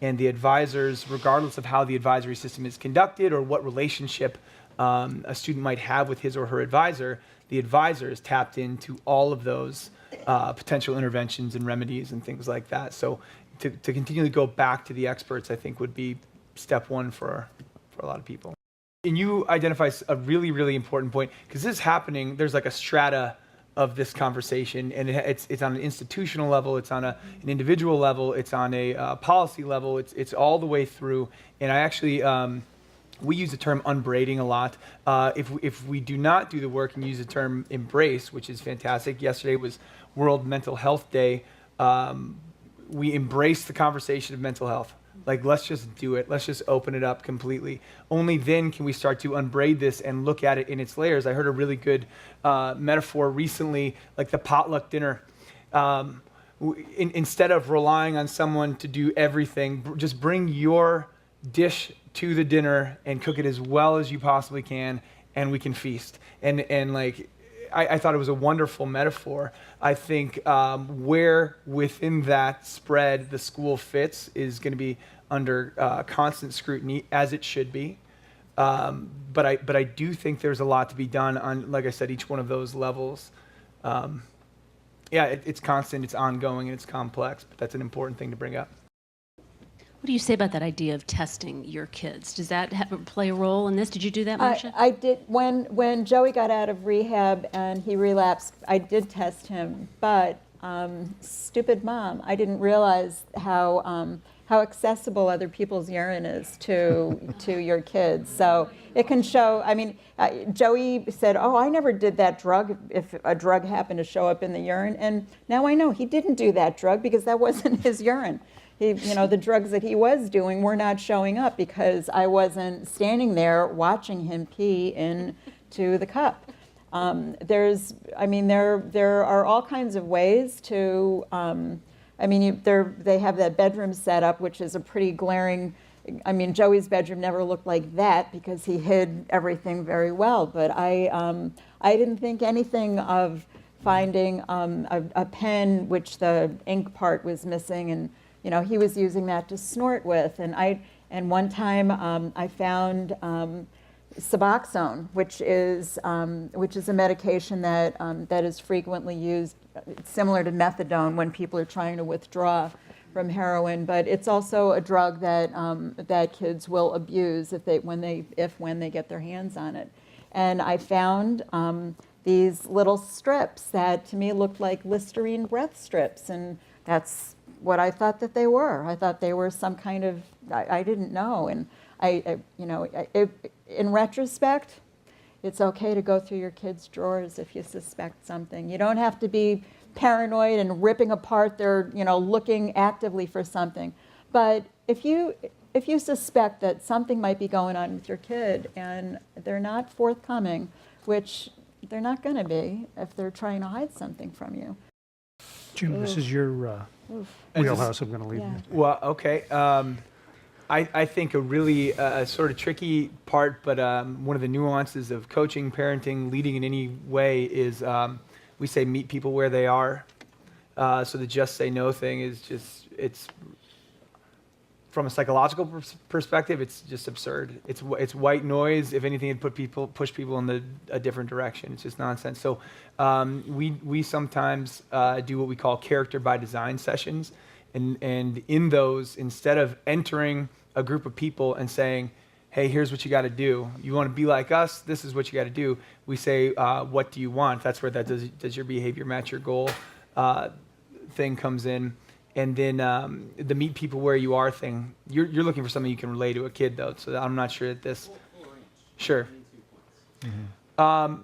And the advisors, regardless of how the advisory system is conducted or what relationship a student might have with his or her advisor, the advisor is tapped into all of those potential interventions and remedies and things like that. So to continually go back to the experts, I think, would be step one for a lot of people. And you identify a really, really important point, because this is happening. There's like a strata of this conversation, and it's on an institutional level, it's on an individual level, it's on a policy level, it's all the way through. And I actually, we use the term unbraiding a lot. If we do not do the work and use the term embrace, which is fantastic. Yesterday was World Mental Health Day. We embrace the conversation of mental health. Like, let's just do it. Let's just open it up completely. Only then can we start to unbraid this and look at it in its layers. I heard a really good metaphor recently, like the potluck dinner. Instead of relying on someone to do everything, just bring your dish to the dinner and cook it as well as you possibly can, and we can feast. And like, I thought it was a wonderful metaphor. I think where within that spread the school fits is going to be under constant scrutiny, as it should be. But I do think there's a lot to be done on, like I said, each one of those levels. It's constant, it's ongoing, and it's complex, but that's an important thing to bring up. What do you say about that idea of testing your kids? Does that play a role in this? Did you do that, Marsha? I did. When Joey got out of rehab and he relapsed, I did test him. But stupid mom, I didn't realize how accessible other people's urine is to your kids. So it can show. I mean, Joey said, "Oh, I never did that drug. If a drug happened to show up in the urine," and now I know he didn't do that drug because that wasn't his urine. The drugs that he was doing were not showing up because I wasn't standing there watching him pee into the cup. There are all kinds of ways to. They have that bedroom set up, which is a pretty glaring. Joey's bedroom never looked like that because he hid everything very well. But I didn't think anything of finding a pen which the ink part was missing, and he was using that to snort with. And one time I found Suboxone, which is a medication that is frequently used, similar to methadone, when people are trying to withdraw from heroin. But it's also a drug that kids will abuse when they get their hands on it. And I found these little strips that to me looked like Listerine breath strips, and that's what I thought that they were. I thought they were some kind of, I didn't know. And in retrospect, it's okay to go through your kids' drawers if you suspect something. You don't have to be paranoid and ripping apart their, looking actively for something. But if you suspect that something might be going on with your kid and they're not forthcoming, which they're not going to be if they're trying to hide something from you. Jim, this is your wheelhouse. I'm going to leave you. Well, okay. I think a really sort of tricky part, but one of the nuances of coaching, parenting, leading in any way is we say meet people where they are. So the just say no thing is just, it's from a psychological perspective, it's just absurd. It's white noise. If anything, it push people in a different direction. It's just nonsense. So we sometimes do what we call character by design sessions, and in those, instead of entering a group of people and saying, hey, here's what you got to do. You want to be like us? This is what you got to do. We say, what do you want? That's where that does your behavior match your goal thing comes in. And then the meet people where you are thing, you're looking for something you can relate to a kid, though. So I'm not sure that this. Sure. Mm-hmm.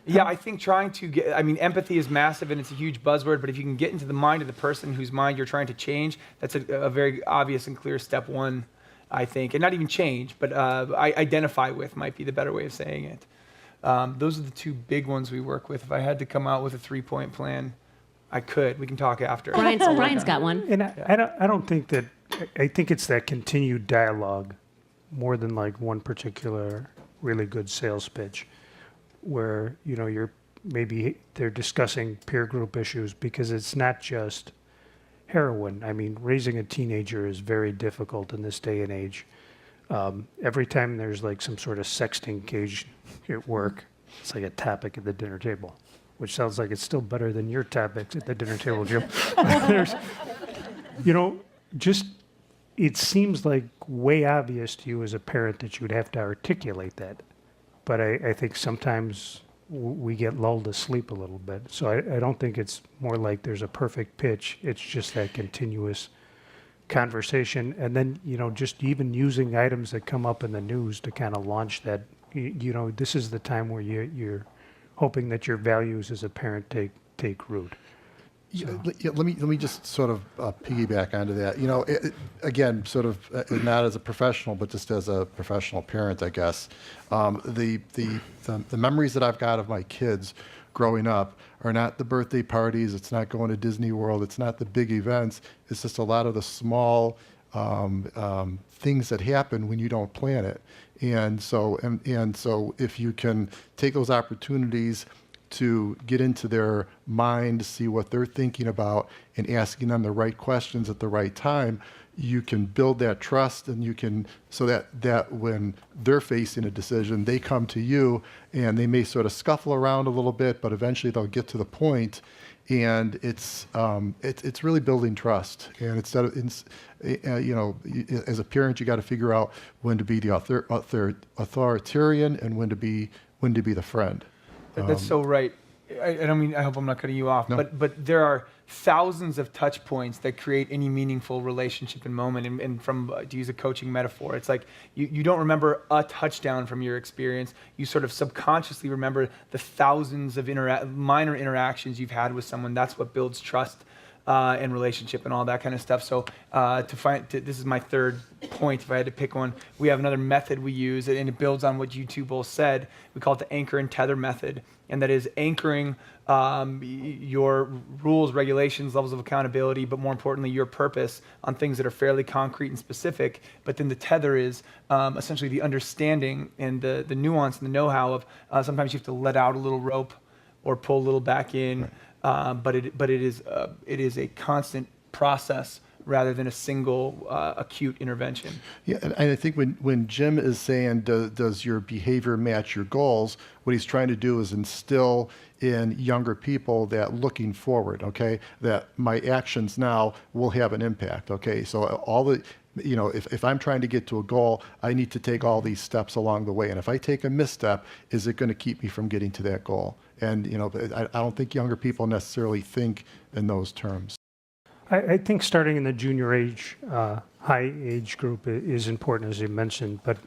Yeah, I think trying to get, empathy is massive and it's a huge buzzword, but if you can get into the mind of the person whose mind you're trying to change, that's a very obvious and clear step one, I think. And not even change, but identify with might be the better way of saying it. Those are the two big ones we work with. If I had to come out with a 3-point plan, I could. We can talk after. Brian's got one. And I don't think that, I think it's that continued dialogue more than like one particular really good sales pitch where, they're discussing peer group issues, because it's not just heroin. Raising a teenager is very difficult in this day and age. Every time there's like some sort of sexting cage at work, it's like a topic at the dinner table, which sounds like it's still better than your topics at the dinner table, Jim. It seems like way obvious to you as a parent that you would have to articulate that. But I think sometimes we get lulled to sleep a little bit. So I don't think it's more like there's a perfect pitch. It's just that continuous conversation. And then, just even using items that come up in the news to kind of launch that, this is the time where you're hoping that your values as a parent take root. So. Yeah, let me just sort of piggyback onto that. Again, sort of not as a professional, but just as a professional parent, I guess. The memories that I've got of my kids growing up are not the birthday parties. It's not going to Disney World. It's not the big events. It's just a lot of the small things that happen when you don't plan it. And so if you can take those opportunities to get into their mind, see what they're thinking about, and asking them the right questions at the right time, you can build that trust, and you can, so that when they're facing a decision, they come to you, and they may sort of scuffle around a little bit, but eventually they'll get to the point, and it's really building trust. And instead of, as a parent, you got to figure out when to be the authoritarian and when to be the friend. That's so right. I hope I'm not cutting you off, no. but there are thousands of touch points that create any meaningful relationship and moment. And from, to use a coaching metaphor, it's like you don't remember a touchdown from your experience. You sort of subconsciously remember the thousands of minor interactions you've had with someone. That's what builds trust and relationship and all that kind of stuff. So this is my third point. If I had to pick one, we have another method we use, and it builds on what you two both said. We call it the anchor and tether method, and that is anchoring your rules, regulations, levels of accountability, but more importantly, your purpose on things that are fairly concrete and specific. But then the tether is essentially the understanding and the nuance and the know-how of sometimes you have to let out a little rope or pull a little back in. Right. But it is a constant process rather than a single acute intervention. Yeah, and I think when Jim is saying, does your behavior match your goals, what he's trying to do is instill in younger people that looking forward, okay, that my actions now will have an impact, okay? So if I'm trying to get to a goal, I need to take all these steps along the way. And if I take a misstep, is it going to keep me from getting to that goal? And, I don't think younger people necessarily think in those terms. I think starting in the junior age, high age group is important, as you mentioned. But,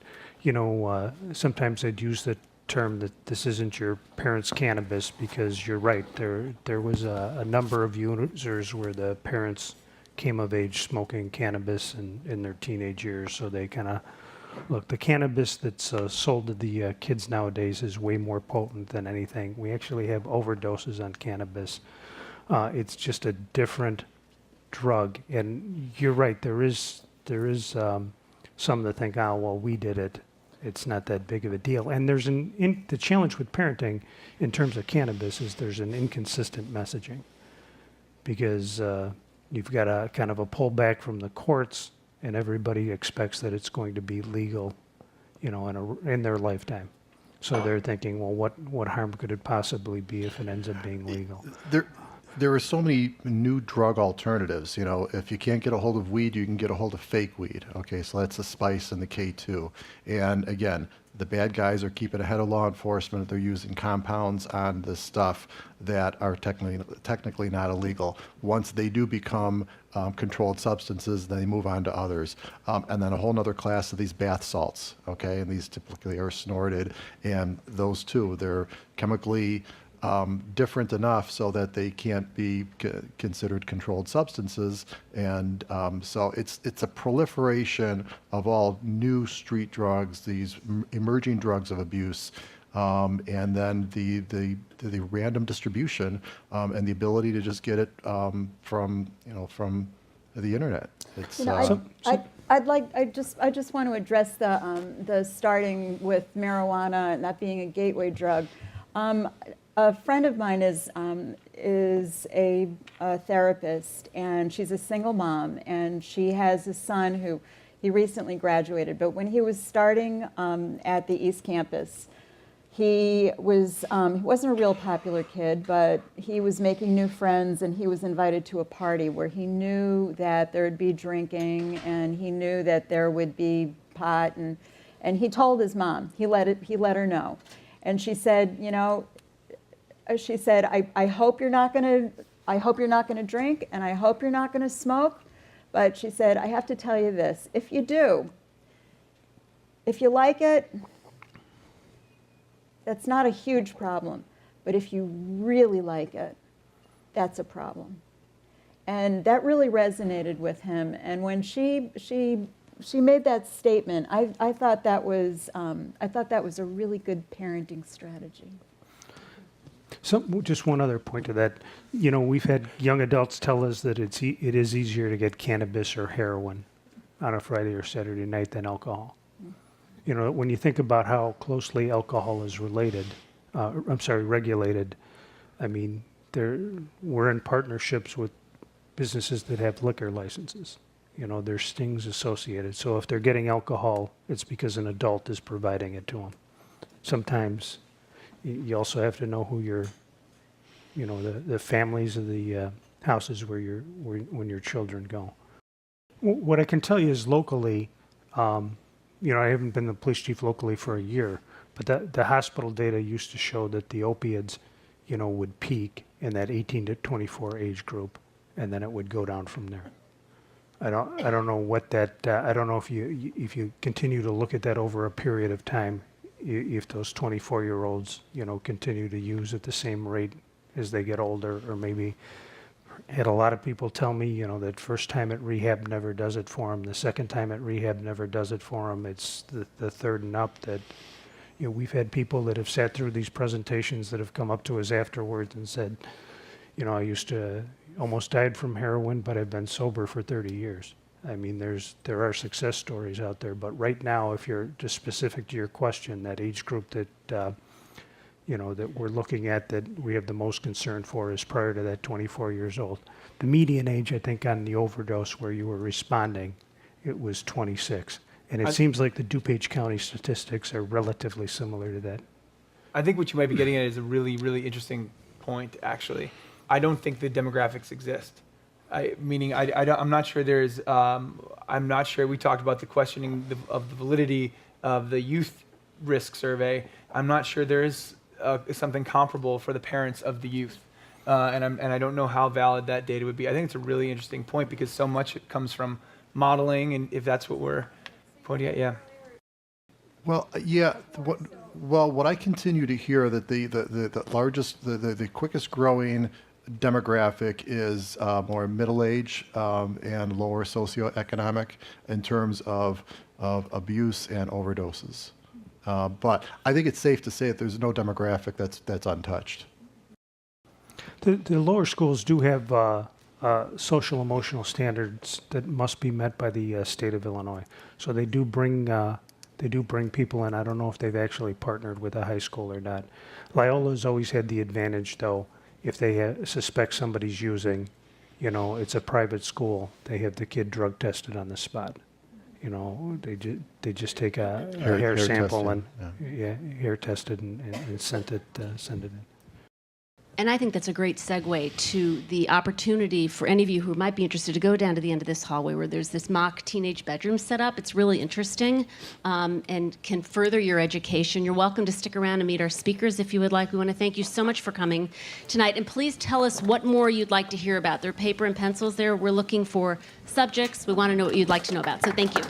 sometimes I'd use the term that this isn't your parents' cannabis, because you're right. There was a number of users where the parents came of age smoking cannabis in their teenage years. So they kind of, look, the cannabis that's sold to the kids nowadays is way more potent than anything. We actually have overdoses on cannabis. It's just a different drug. And you're right, there is some that think, oh, well, we did it. It's not that big of a deal. And there's the challenge with parenting in terms of cannabis is there's an inconsistent messaging. Because you've got a kind of a pullback from the courts, and everybody expects that it's going to be legal, in their lifetime. So they're thinking, well, what harm could it possibly be if it ends up being legal? There are so many new drug alternatives. If you can't get a hold of weed, you can get a hold of fake weed. Okay, so that's the spice and the K2. And again, the bad guys are keeping ahead of law enforcement. They're using compounds on this stuff that are technically not illegal. Once they do become controlled substances, then they move on to others. And then a whole other class of these bath salts, okay? And these typically are snorted. And those too, they're chemically different enough so that they can't be considered controlled substances, and so it's a proliferation of all new street drugs, these emerging drugs of abuse, and then the random distribution and the ability to just get it from the internet. It's I just want to address the starting with marijuana and that being a gateway drug. A friend of mine is a therapist, and she's a single mom, and she has a son who he recently graduated. But when he was starting at the East Campus, he wasn't a real popular kid, but he was making new friends, and he was invited to a party where he knew that there would be drinking, and he knew that there would be pot, and he told his mom. He let her know, and she said, I hope you're not going to drink, and I hope you're not going to smoke. But she said, I have to tell you this. If you do, if you like it, that's not a huge problem. But if you really like it, that's a problem. And that really resonated with him. And when she made that statement, I thought that was a really good parenting strategy. So just one other point to that, we've had young adults tell us that it is easier to get cannabis or heroin on a Friday or Saturday night than alcohol. When you think about how closely alcohol is regulated, I mean, we're in partnerships with businesses that have liquor licenses. There's stings associated. So if they're getting alcohol, it's because an adult is providing it to them. Sometimes you also have to know who the families of the houses when your children go. What I can tell you is locally, I haven't been the police chief locally for a year, but the hospital data used to show that the opiates, would peak in that 18 to 24 age group, and then it would go down from there. I don't know what that. I don't know if you continue to look at that over a period of time, if those 24-year-olds, continue to use at the same rate as they get older, or maybe had a lot of people tell me, that first time at rehab never does it for them. The second time at rehab never does it for them. It's the third and up that, we've had people that have sat through these presentations that have come up to us afterwards and said, I used to almost died from heroin, but I've been sober for 30 years. I mean, there are success stories out there, but right now, if you're just specific to your question, that age group that that we're looking at, that we have the most concern for, is prior to that 24 years old. The median age, I think, on the overdose where you were responding, it was 26, and it seems like the DuPage County statistics are relatively similar to that. I think what you might be getting at is a really, really interesting point, actually. I don't think the demographics exist. I'm not sure there's, I'm not sure, we talked about the questioning of the validity of the youth risk survey. I'm not sure there is something comparable for the parents of the youth. And I don't know how valid that data would be. I think it's a really interesting point because so much comes from modeling, and if that's what we're pointing at, yeah. Well, yeah. What I continue to hear that the largest, the quickest growing demographic is more middle age and lower socioeconomic in terms of abuse and overdoses. But I think it's safe to say that there's no demographic that's untouched. The lower schools do have social emotional standards that must be met by the state of Illinois. So they do bring people in. I don't know if they've actually partnered with a high school or not. Loyola's always had the advantage, though, if they suspect somebody's using, You know, it's a private school. They have the kid drug tested on the spot. You know, they just take a hair sample tested, and hair tested and send it in. And I think that's a great segue to the opportunity for any of you who might be interested to go down to the end of this hallway where there's this mock teenage bedroom set up. It's really interesting and can further your education. You're welcome to stick around and meet our speakers if you would like. We want to thank you so much for coming tonight. And please tell us what more you'd like to hear about. There are paper and pencils there. We're looking for subjects. We want to know what you'd like to know about. So thank you.